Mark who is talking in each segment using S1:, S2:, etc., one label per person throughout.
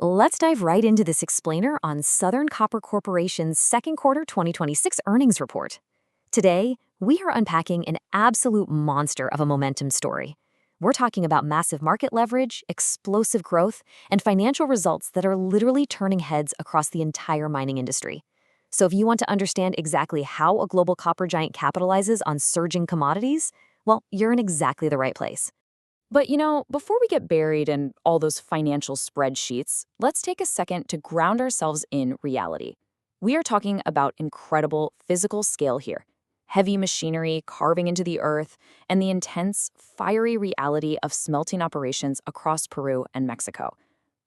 S1: Let's dive right into this explainer on Southern Copper Corporation's second quarter 2026 earnings report. Today, we are unpacking an absolute monster of a momentum story. We're talking about massive market leverage, explosive growth, and financial results that are literally turning heads across the entire mining industry. So if you want to understand exactly how a global copper giant capitalizes on surging commodities, well, you're in exactly the right place.
S2: But before we get buried in all those financial spreadsheets, let's take a second to ground ourselves in reality. We are talking about incredible physical scale here. Heavy machinery carving into the earth, and the intense, fiery reality of smelting operations across Peru and Mexico.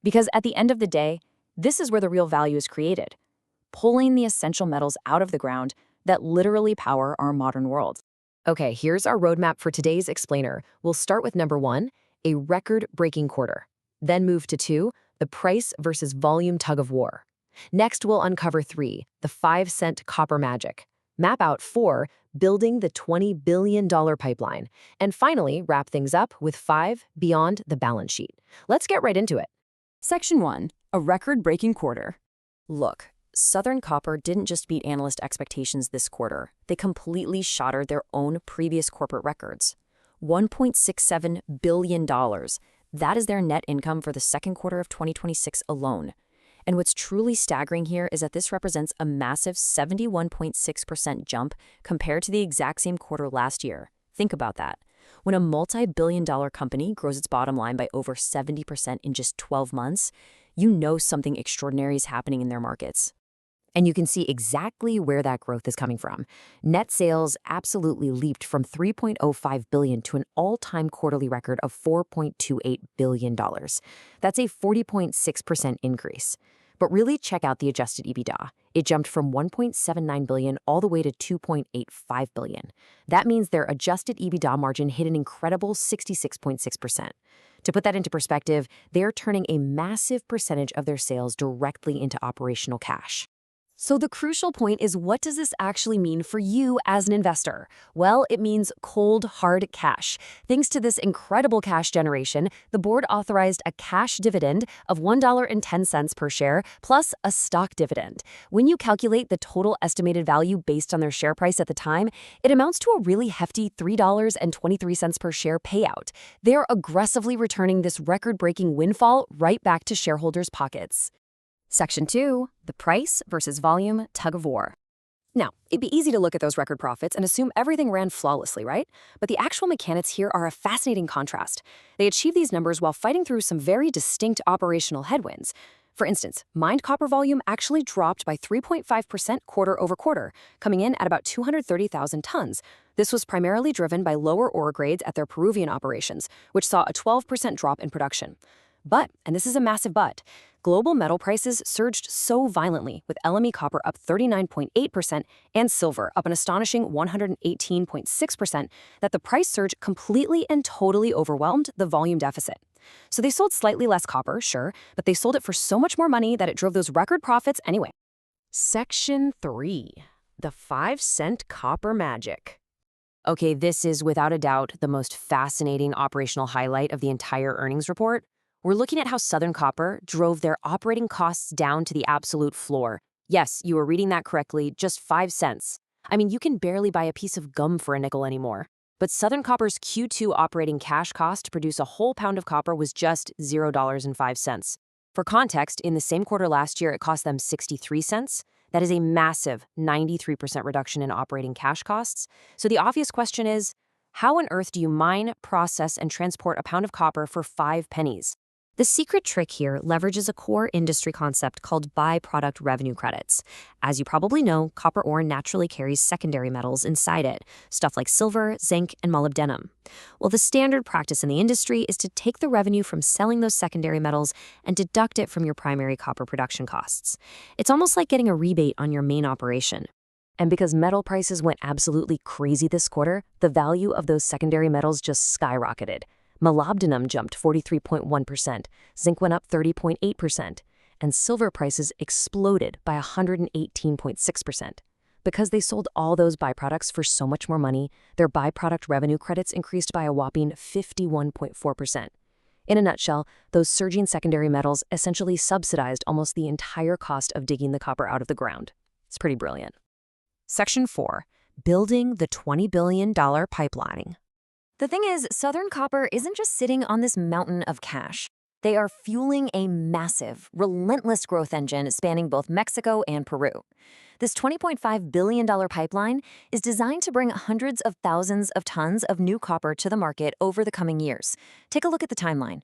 S2: Because at the end of the day, this is where the real value is created, pulling the essential metals out of the ground that literally power our modern world.
S1: Okay, here's our roadmap for today's explainer. We'll start with number 1, a record-breaking quarter. Then move to 2, the price versus volume tug of war. Next, we'll uncover 3, the 5-cent copper magic. Map out 4, building the $20 billion pipeline. And finally, wrap things up with 5, beyond the balance sheet. Let's get right into it.
S2: Section 1, a record-breaking quarter. Look, Southern Copper didn't just beat analyst expectations this quarter. They completely shattered their own previous corporate records. $1.67 billion. That is their net income for the second quarter of 2026 alone. And what's truly staggering here is that this represents a massive 71.6% jump compared to the exact same quarter last year. Think about that. When a multi-billion-dollar company grows its bottom line by over 70% in just 12 months, you know something extraordinary is happening in their markets.
S1: And you can see exactly where that growth is coming from. Net sales absolutely leaped from $3.05 billion to an all-time quarterly record of $4.28 billion. That's a 40.6% increase. But really check out the adjusted EBITDA. It jumped from $1.79 billion all the way to $2.85 billion. That means their adjusted EBITDA margin hit an incredible 66.6%. To put that into perspective, they're turning a massive percentage of their sales directly into operational cash. So the crucial point is, what does this actually mean for you as an investor? Well, it means cold, hard cash. Thanks to this incredible cash generation, the board authorized a cash dividend of $1.10 per share, plus a stock dividend. When you calculate the total estimated value based on their share price at the time, it amounts to a really hefty $3.23 per share payout. They're aggressively returning this record-breaking windfall right back to shareholders' pockets. Section 2, the price versus volume tug of war. Now, it'd be easy to look at those record profits and assume everything ran flawlessly, right? But the actual mechanics here are a fascinating contrast. They achieve these numbers while fighting through some very distinct operational headwinds. For instance, mined copper volume actually dropped by 3.5% quarter over quarter, coming in at about 230,000 tons. This was primarily driven by lower ore grades at their Peruvian operations, which saw a 12% drop in production. But, and this is a massive but, global metal prices surged so violently, with LME copper up 39.8% and silver up an astonishing 118.6%, that the price surge completely and totally overwhelmed the volume deficit. So they sold slightly less copper, sure, but they sold it for so much more money that it drove those record profits anyway. Section 3, the 5-cent copper magic. Okay, this is without a doubt the most fascinating operational highlight of the entire earnings report. We're looking at how Southern Copper drove their operating costs down to the absolute floor. Yes, you were reading that correctly, just 5 cents. I mean, you can barely buy a piece of gum for a nickel anymore. But Southern Copper's Q2 operating cash cost to produce a whole pound of copper was just $0.05. For context, in the same quarter last year, it cost them 63 cents. That is a massive 93% reduction in operating cash costs. So the obvious question is, how on earth do you mine, process, and transport a pound of copper for 5 pennies? The secret trick here leverages a core industry concept called byproduct revenue credits. As you probably know, copper ore naturally carries secondary metals inside it, stuff like silver, zinc, and molybdenum. Well, the standard practice in the industry is to take the revenue from selling those secondary metals and deduct it from your primary copper production costs. It's almost like getting a rebate on your main operation. And because metal prices went absolutely crazy this quarter, the value of those secondary metals just skyrocketed. Molybdenum jumped 43.1%, zinc went up 30.8%, and silver prices exploded by 118.6%. Because they sold all those byproducts for so much more money, their byproduct revenue credits increased by a whopping 51.4%.
S2: In a nutshell, those surging secondary metals essentially subsidized almost the entire cost of digging the copper out of the ground. It's pretty brilliant.
S1: Section 4. Building the $20 billion pipelining. The thing is, Southern Copper isn't just sitting on this mountain of cash. They are fueling a massive, relentless growth engine spanning both Mexico and Peru. This $20.5 billion pipeline is designed to bring hundreds of thousands of tons of new copper to the market over the coming years. Take a look at the timeline.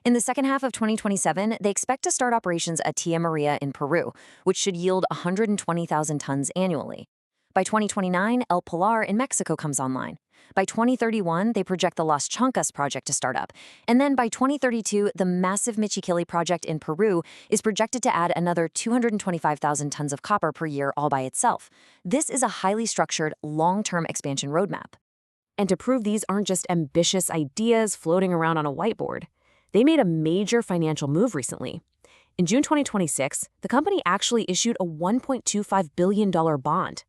S1: In the second half of 2027, they expect to start operations at Tía María in Peru, which should yield 120,000 tons annually. By 2029, El Pilar in Mexico comes online. By 2031, they project the Las Chancas project to start up. And then by 2032, the massive Michiquillay project in Peru is projected to add another 225,000 tons of copper per year all by itself. This is a highly structured, long-term expansion roadmap.
S2: And to prove these aren't just ambitious ideas floating around on a whiteboard, they made a major financial move recently. In June 2026, the company actually issued a $1.25 billion bond.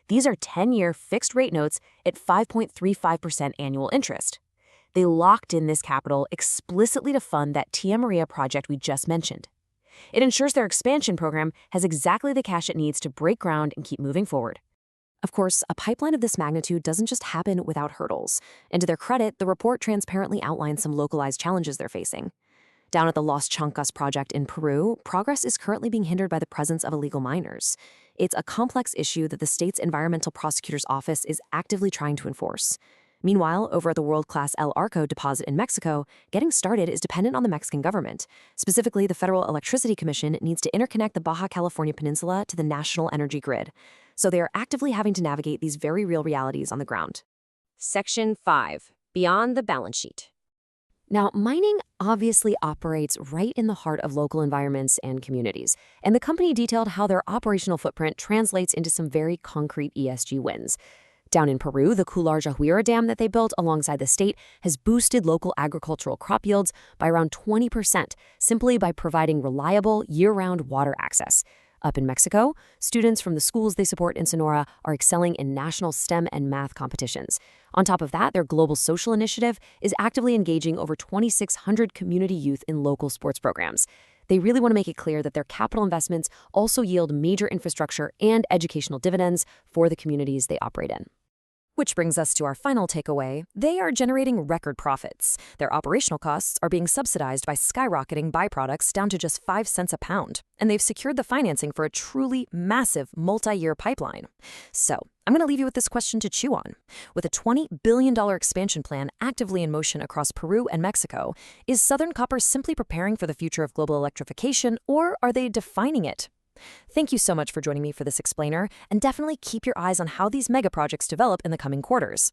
S2: These are 10-year fixed-rate notes at 5.35% annual interest. They locked in this capital explicitly to fund that Tía María project we just mentioned. It ensures their expansion program has exactly the cash it needs to break ground and keep moving forward.
S1: Of course, a pipeline of this magnitude doesn't just happen without hurdles. And to their credit, the report transparently outlines some localized challenges they're facing. Down at the Las Chancas project in Peru, progress is currently being hindered by the presence of illegal miners. It's a complex issue that the state's environmental prosecutor's office is actively trying to enforce. Meanwhile, over at the world-class El Arco deposit in Mexico, getting started is dependent on the Mexican government. Specifically, the Federal Electricity Commission needs to interconnect the Baja California Peninsula to the national energy grid. So they are actively having to navigate these very real realities on the ground.
S2: Section 5. Beyond the balance sheet.
S1: Now, mining obviously operates right in the heart of local environments and communities, and the company detailed how their operational footprint translates into some very concrete ESG wins. Down in Peru, the Cularjahuira Dam that they built alongside the state has boosted local agricultural crop yields by around 20% simply by providing reliable, year-round water access. Up in Mexico, students from the schools they support in Sonora are excelling in national STEM and math competitions. On top of that, their global social initiative is actively engaging over 2,600 community youth in local sports programs. They really want to make it clear that their capital investments also yield major infrastructure and educational dividends for the communities they operate in. Which brings us to our final takeaway. They are generating record profits. Their operational costs are being subsidized by skyrocketing byproducts down to just 5 cents a pound. And they've secured the financing for a truly massive multi-year pipeline. So, I'm going to leave you with this question to chew on. With a $20 billion expansion plan actively in motion across Peru and Mexico, is Southern Copper simply preparing for the future of global electrification, or are they defining it? Thank you so much for joining me for this explainer, and definitely keep your eyes on how these mega projects develop in the coming quarters.